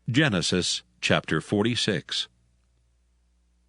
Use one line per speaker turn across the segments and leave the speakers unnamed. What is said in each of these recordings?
Genesis chapter 46.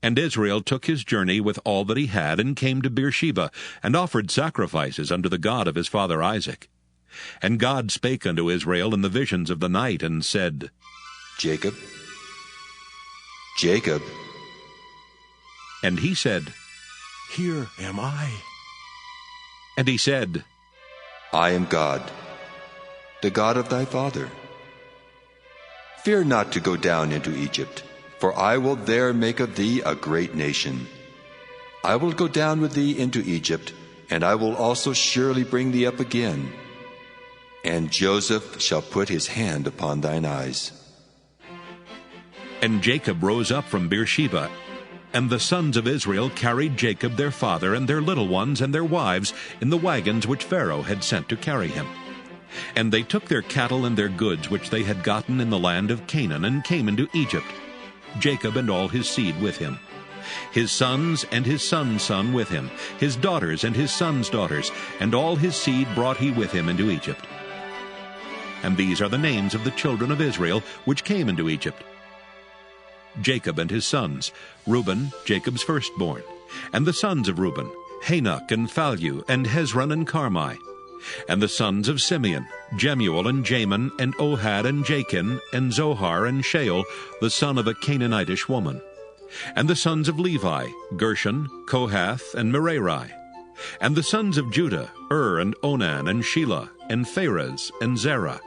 And Israel took his journey with all that he had, and came to Beersheba, and offered sacrifices unto the God of his father Isaac. And God spake unto Israel in the visions of the night, and said,
Jacob, Jacob.
And he said,
Here am I.
And he said,
I am God, the God of thy father. Fear not to go down into Egypt, for I will there make of thee a great nation. I will go down with thee into Egypt, and I will also surely bring thee up again. And Joseph shall put his hand upon thine eyes.
And Jacob rose up from Beersheba, and the sons of Israel carried Jacob their father and their little ones and their wives in the wagons which Pharaoh had sent to carry him. And they took their cattle and their goods which they had gotten in the land of Canaan, and came into Egypt, Jacob and all his seed with him, his sons and his son's son with him, his daughters and his sons' daughters, and all his seed brought he with him into Egypt. And these are the names of the children of Israel which came into Egypt: Jacob and his sons, Reuben, Jacob's firstborn, and the sons of Reuben, Hanok and Phallu, and Hezron and Carmi. And the sons of Simeon, Jemuel and Jamin, and Ohad and Jachin, and Zohar and Shael, the son of a Canaanitish woman. And the sons of Levi, Gershon, Kohath, and Merari. And the sons of Judah, and Onan, and Shelah, and Pharez, and Zerah.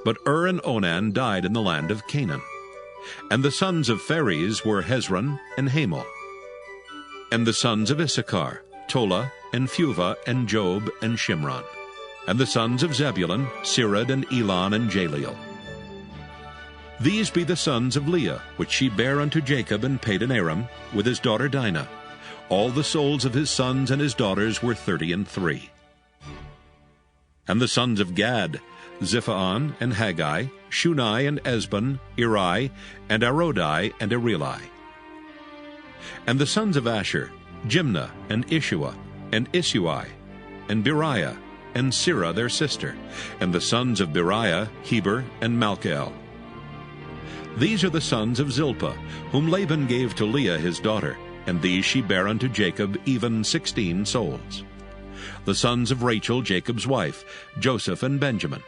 But and Onan died in the land of Canaan. And the sons of Pharez were Hezron and Hamul. And the sons of Issachar, Tola, and Phuvah, and Job, and Shimron. And the sons of Zebulun, Sirad, and Elon, and Jaleel. These be the sons of Leah, which she bare unto Jacob in Padan Aram, with his daughter Dinah. All the souls of his sons and his daughters were 33. And the sons of Gad, Ziphaon, and Haggai, Shunai, and Esbon, Eri, and Arodai, and Areli. And the sons of Asher, Jimnah, and Ishua, and Isui, and Beriah, and Sirah their sister, and the sons of Beriah, Heber, and Malchel. These are the sons of Zilpah, whom Laban gave to Leah his daughter, and these she bare unto Jacob, even 16 souls. The sons of Rachel Jacob's wife, Joseph and Benjamin.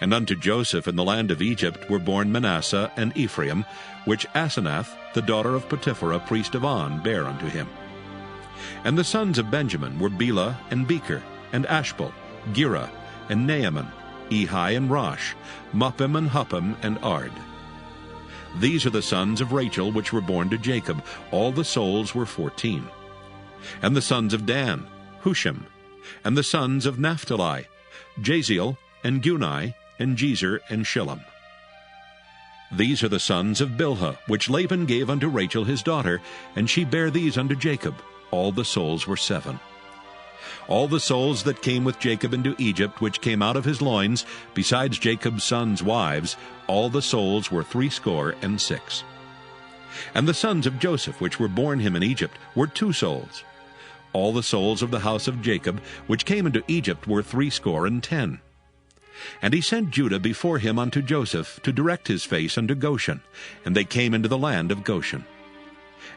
And unto Joseph in the land of Egypt were born Manasseh and Ephraim, which Asenath, the daughter of Potipherah priest of On, bare unto him. And the sons of Benjamin were Bela and Becher, and Ashbel, Gera, and Naaman, Ehi and Rosh, Muppim and Huppim, and Ard. These are the sons of Rachel which were born to Jacob. All the souls were 14. And the sons of Dan, Hushim. And the sons of Naphtali, Jaziel, and Guni, and Jezer, and Shillem. These are the sons of Bilhah, which Laban gave unto Rachel his daughter, and she bare these unto Jacob. All the souls were 7. All the souls that came with Jacob into Egypt, which came out of his loins, besides Jacob's sons' wives, all the souls were 66. And the sons of Joseph, which were born him in Egypt, were 2 souls. All the souls of the house of Jacob, which came into Egypt, were 70. And he sent Judah before him unto Joseph, to direct his face unto Goshen, and they came into the land of Goshen.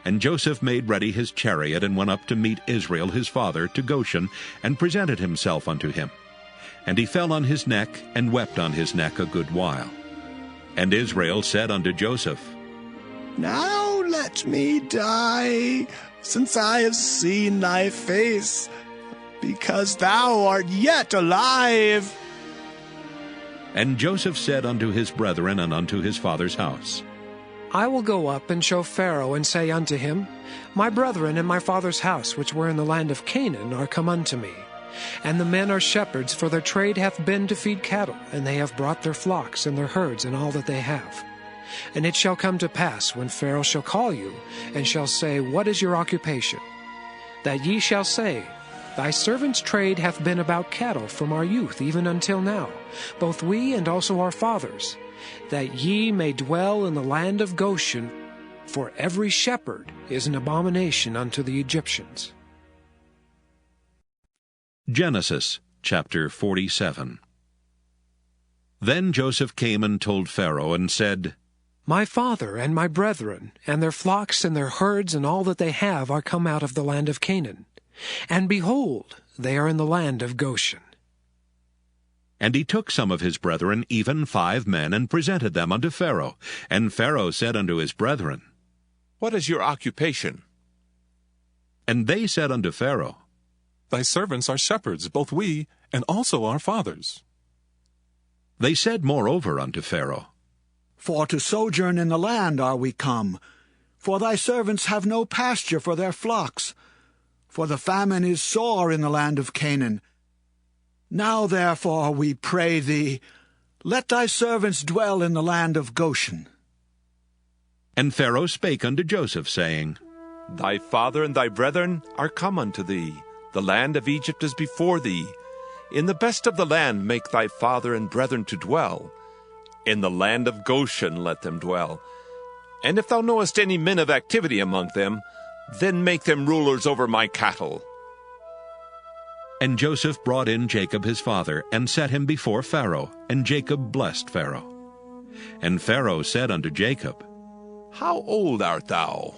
And Joseph made ready his chariot, and went up to meet Israel his father to Goshen, and presented himself unto him. And he fell on his neck, and wept on his neck a good while. And Israel said unto Joseph,
Now let me die, since I have seen thy face, because thou art yet alive.
And Joseph said unto his brethren and unto his father's house,
I will go up and show Pharaoh, and say unto him, My brethren and my father's house, which were in the land of Canaan, are come unto me. And the men are shepherds, for their trade hath been to feed cattle, and they have brought their flocks and their herds and all that they have. And it shall come to pass, when Pharaoh shall call you, and shall say, What is your occupation? That ye shall say, Thy servant's trade hath been about cattle from our youth even until now, both we and also our fathers, that ye may dwell in the land of Goshen, for every shepherd is an abomination unto the Egyptians.
Genesis chapter 47. Then Joseph came and told Pharaoh, and said,
My father and my brethren, and their flocks and their herds and all that they have are come out of the land of Canaan. And behold, they are in the land of Goshen.
And he took some of his brethren, even 5 men, and presented them unto Pharaoh. And Pharaoh said unto his brethren,
What is your occupation?
And they said unto Pharaoh,
Thy servants are shepherds, both we, and also our fathers.
They said moreover unto Pharaoh,
For to sojourn in the land are we come. For thy servants have no pasture for their flocks. For the famine is sore in the land of Canaan. Now therefore, we pray thee, let thy servants dwell in the land of Goshen.
And Pharaoh spake unto Joseph, saying,
Thy father and thy brethren are come unto thee. The land of Egypt is before thee. In the best of the land make thy father and brethren to dwell. In the land of Goshen let them dwell. And if thou knowest any men of activity among them, then make them rulers over my cattle.
And Joseph brought in Jacob his father, and set him before Pharaoh, and Jacob blessed Pharaoh. And Pharaoh said unto Jacob,
How old art thou?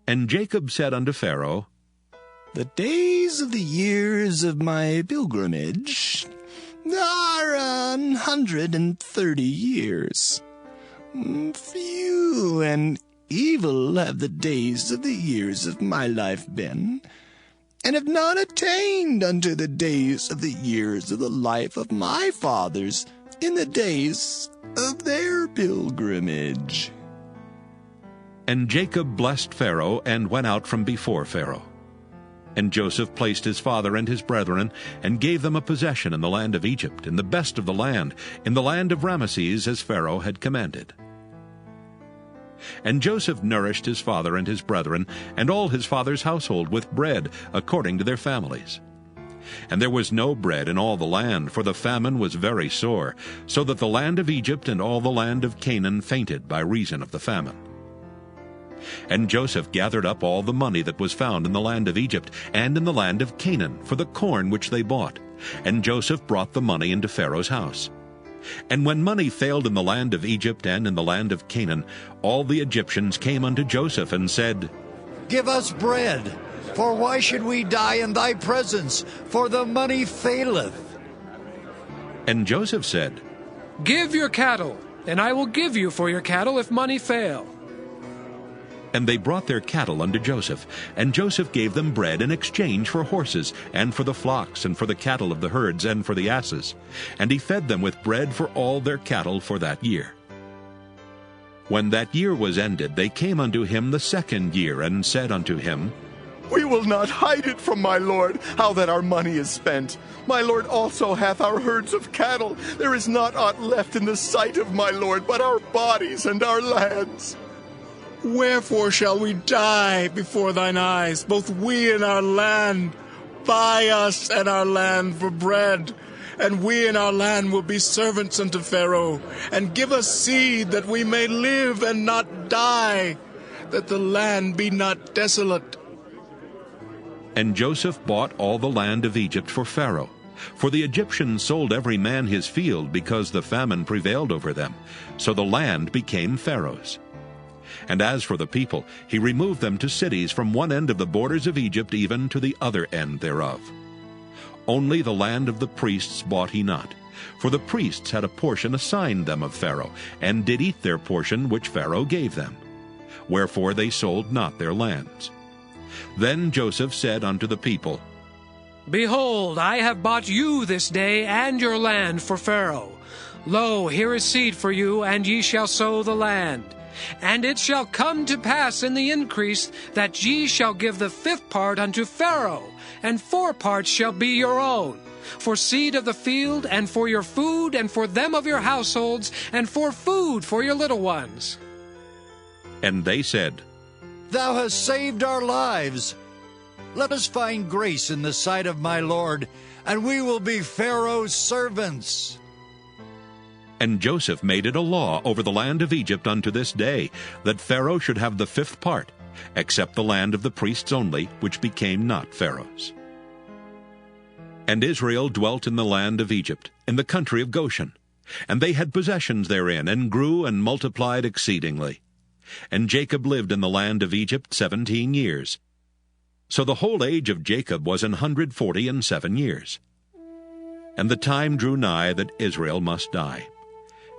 And Jacob said unto Pharaoh,
The days of the years of my pilgrimage are 130 years. Few and evil have the days of the years of my life been, and have not attained unto the days of the years of the life of my fathers in the days of their pilgrimage.
And Jacob blessed Pharaoh, and went out from before Pharaoh. And Joseph placed his father and his brethren, and gave them a possession in the land of Egypt, in the best of the land, in the land of Ramesses, as Pharaoh had commanded. And Joseph nourished his father and his brethren, and all his father's household, with bread, according to their families. And there was no bread in all the land, for the famine was very sore, so that the land of Egypt and all the land of Canaan fainted by reason of the famine. And Joseph gathered up all the money that was found in the land of Egypt and in the land of Canaan for the corn which they bought. And Joseph brought the money into Pharaoh's house. And when money failed in the land of Egypt and in the land of Canaan, all the Egyptians came unto Joseph and said,
Give us bread, for why should we die in thy presence? For the money faileth.
And Joseph said,
Give your cattle, and I will give you for your cattle if money fail.
And they brought their cattle unto Joseph, and Joseph gave them bread in exchange for horses, and for the flocks, and for the cattle of the herds, and for the asses. And he fed them with bread for all their cattle for that year. When that year was ended, they came unto him the second year, and said unto him,
We will not hide it from my lord, how that our money is spent. My lord also hath our herds of cattle. There is not aught left in the sight of my lord, but our bodies and our lands.
Wherefore shall we die before thine eyes, both we and our land? Buy us and our land for bread, and we and our land will be servants unto Pharaoh. And give us seed, that we may live and not die, that the land be not desolate.
And Joseph bought all the land of Egypt for Pharaoh. For the Egyptians sold every man his field, because the famine prevailed over them. So the land became Pharaoh's. And as for the people, he removed them to cities from one end of the borders of Egypt even to the other end thereof. Only the land of the priests bought he not, for the priests had a portion assigned them of Pharaoh, and did eat their portion which Pharaoh gave them. Wherefore they sold not their lands. Then Joseph said unto the people,
Behold, I have bought you this day and your land for Pharaoh. Lo, here is seed for you, and ye shall sow the land. And it shall come to pass in the increase that ye shall give the 5th part unto Pharaoh, and 4 parts shall be your own, for seed of the field, and for your food, and for them of your households, and for food for your little ones.
And they said,
Thou hast saved our lives. Let us find grace in the sight of my lord, and we will be Pharaoh's servants.
And Joseph made it a law over the land of Egypt unto this day, that Pharaoh should have the 5th part, except the land of the priests only, which became not Pharaoh's. And Israel dwelt in the land of Egypt, in the country of Goshen. And they had possessions therein, and grew and multiplied exceedingly. And Jacob lived in the land of Egypt 17 years. So the whole age of Jacob was 147 years. And the time drew nigh that Israel must die.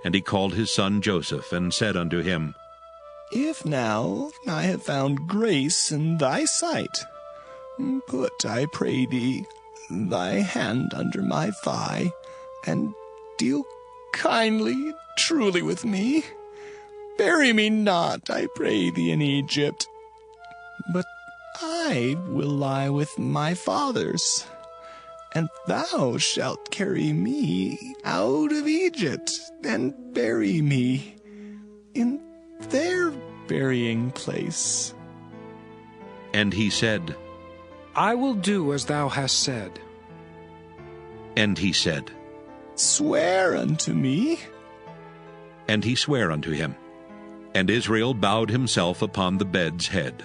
And he called his son Joseph, and said unto him,
If now I have found grace in thy sight, put, I pray thee, thy hand under my thigh, and deal kindly, truly with me. Bury me not, I pray thee, in Egypt, but I will lie with my fathers, and thou shalt carry me out of Egypt, and bury me in their burying place.
And he said,
I will do as thou hast said.
And he said,
Swear unto me.
And he sware unto him. And Israel bowed himself upon the bed's head.